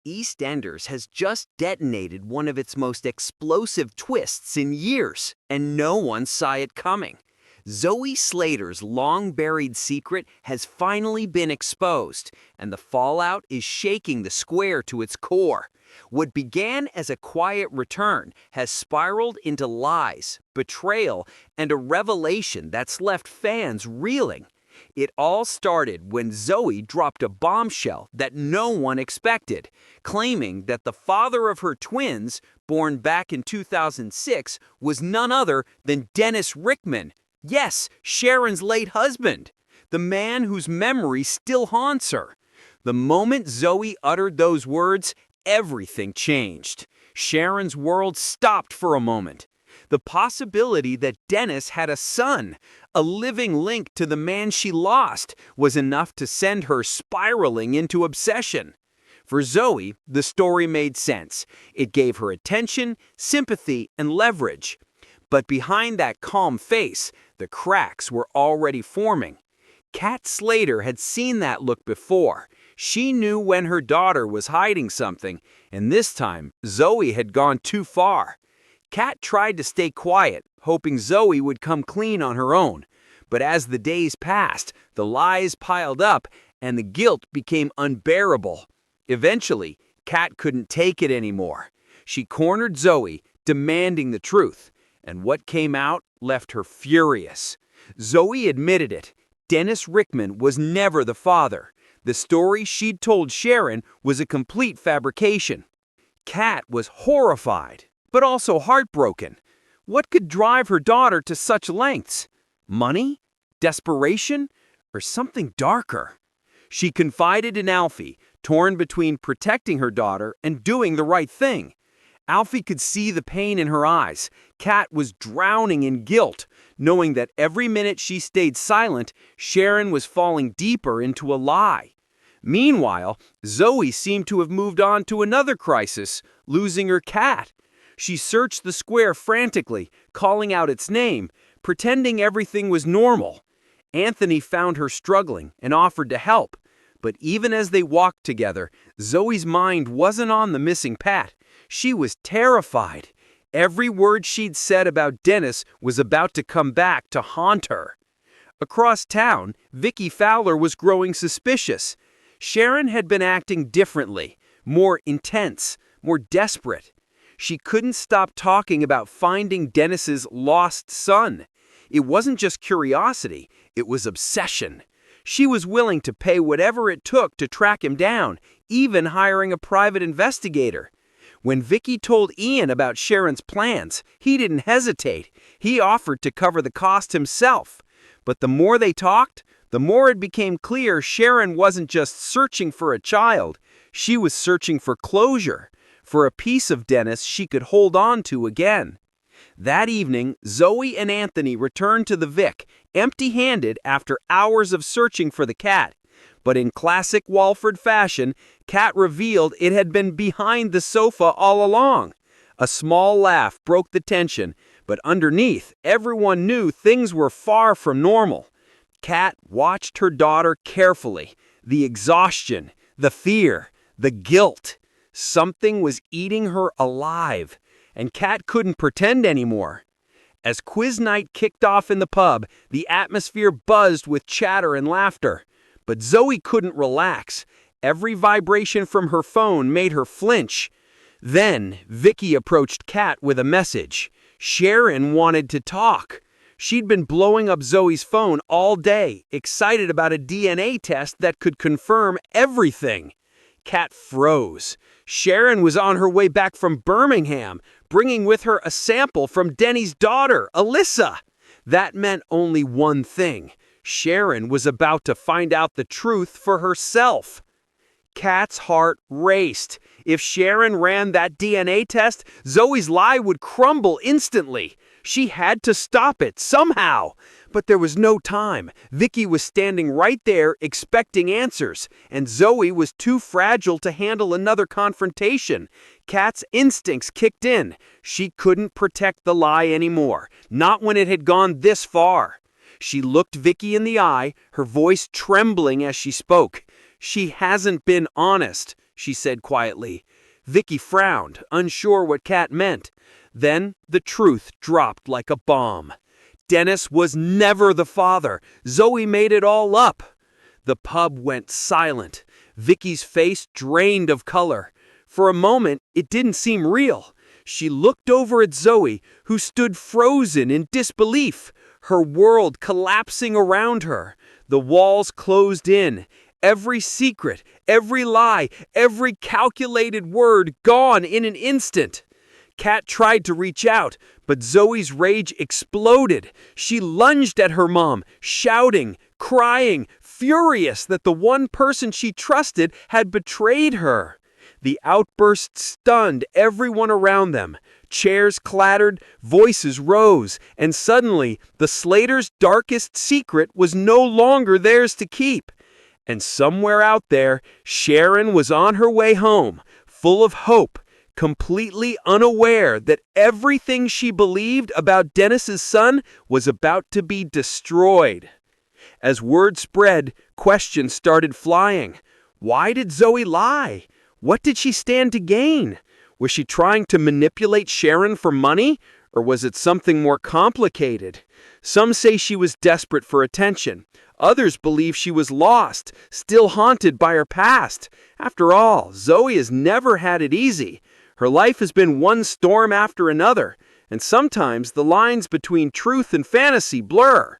EastEnders has just detonated one of its most explosive twists in years, and no one saw it coming. Zoe Slater's long-buried secret has finally been exposed, and the fallout is shaking the square to its core. What began as a quiet return has spiraled into lies, betrayal, and a revelation that's left fans reeling. It all started when Zoe dropped a bombshell that no one expected, claiming that the father of her twins, born back in 2006, was none other than Dennis Rickman. Yes, Sharon's late husband, the man whose memory still haunts her. The moment Zoe uttered those words, everything changed. Sharon's world stopped for a moment. The possibility that Dennis had a son, a living link to the man she lost, was enough to send her spiraling into obsession. For Zoe, the story made sense. It gave her attention, sympathy, and leverage. But behind that calm face, the cracks were already forming. Kat Slater had seen that look before. She knew when her daughter was hiding something, and this time, Zoe had gone too far. Kat tried to stay quiet, hoping Zoe would come clean on her own. But as the days passed, the lies piled up, and the guilt became unbearable. Eventually, Kat couldn't take it anymore. She cornered Zoe, demanding the truth, and what came out left her furious. Zoe admitted it. Dennis Rickman was never the father. The story she'd told Sharon was a complete fabrication. Kat was horrified, but also heartbroken. What could drive her daughter to such lengths? Money? Desperation? Or something darker? She confided in Alfie, torn between protecting her daughter and doing the right thing. Alfie could see the pain in her eyes. Kat was drowning in guilt, knowing that every minute she stayed silent, Sharon was falling deeper into a lie. Meanwhile, Zoe seemed to have moved on to another crisis, losing her cat. She searched the square frantically, calling out its name, pretending everything was normal. Anthony found her struggling and offered to help. But even as they walked together, Zoe's mind wasn't on the missing Pat. She was terrified. Every word she'd said about Dennis was about to come back to haunt her. Across town, Vicki Fowler was growing suspicious. Sharon had been acting differently, more intense, more desperate. She couldn't stop talking about finding Dennis's lost son. It wasn't just curiosity, it was obsession. She was willing to pay whatever it took to track him down, even hiring a private investigator. When Vicki told Ian about Sharon's plans, he didn't hesitate. He offered to cover the cost himself. But the more they talked, the more it became clear Sharon wasn't just searching for a child. She was searching for closure, for a piece of Dennis she could hold on to again. That evening, Zoe and Anthony returned to the Vic, empty-handed after hours of searching for the cat. But in classic Walford fashion, Kat revealed it had been behind the sofa all along. A small laugh broke the tension, but underneath, everyone knew things were far from normal. Kat watched her daughter carefully. The exhaustion, the fear, the guilt. Something was eating her alive, and Kat couldn't pretend anymore. As quiz night kicked off in the pub, the atmosphere buzzed with chatter and laughter. But Zoe couldn't relax. Every vibration from her phone made her flinch. Then, Vicki approached Kat with a message. Sharon wanted to talk. She'd been blowing up Zoe's phone all day, excited about a DNA test that could confirm everything. Kat froze. Sharon was on her way back from Birmingham, bringing with her a sample from Denny's daughter, Alyssa. That meant only one thing. Sharon was about to find out the truth for herself. Kat's heart raced. If Sharon ran that DNA test, Zoe's lie would crumble instantly. She had to stop it somehow. But there was no time. Vicki was standing right there expecting answers, and Zoe was too fragile to handle another confrontation. Kat's instincts kicked in. She couldn't protect the lie anymore, not when it had gone this far. She looked Vicki in the eye, her voice trembling as she spoke. She hasn't been honest. she said quietly. Vicki frowned, unsure what Kat meant. Then the truth dropped like a bomb. Dennis was never the father. Zoe made it all up. The pub went silent. Vicki's face drained of color. For a moment, it didn't seem real. She looked over at Zoe, who stood frozen in disbelief, her world collapsing around her. The walls closed in. Every secret, every lie, every calculated word gone in an instant. Kat tried to reach out, but Zoe's rage exploded. She lunged at her mom, shouting, crying, furious that the one person she trusted had betrayed her. The outburst stunned everyone around them. Chairs clattered, voices rose, and suddenly the Slaters' darkest secret was no longer theirs to keep. And somewhere out there, Sharon was on her way home, full of hope, completely unaware that everything she believed about Dennis's son was about to be destroyed. As word spread, questions started flying. Why did Zoe lie? What did she stand to gain? Was she trying to manipulate Sharon for money? Or was it something more complicated? Some say she was desperate for attention. Others believe she was lost, still haunted by her past. After all, Zoe has never had it easy. Her life has been one storm after another, and sometimes the lines between truth and fantasy blur.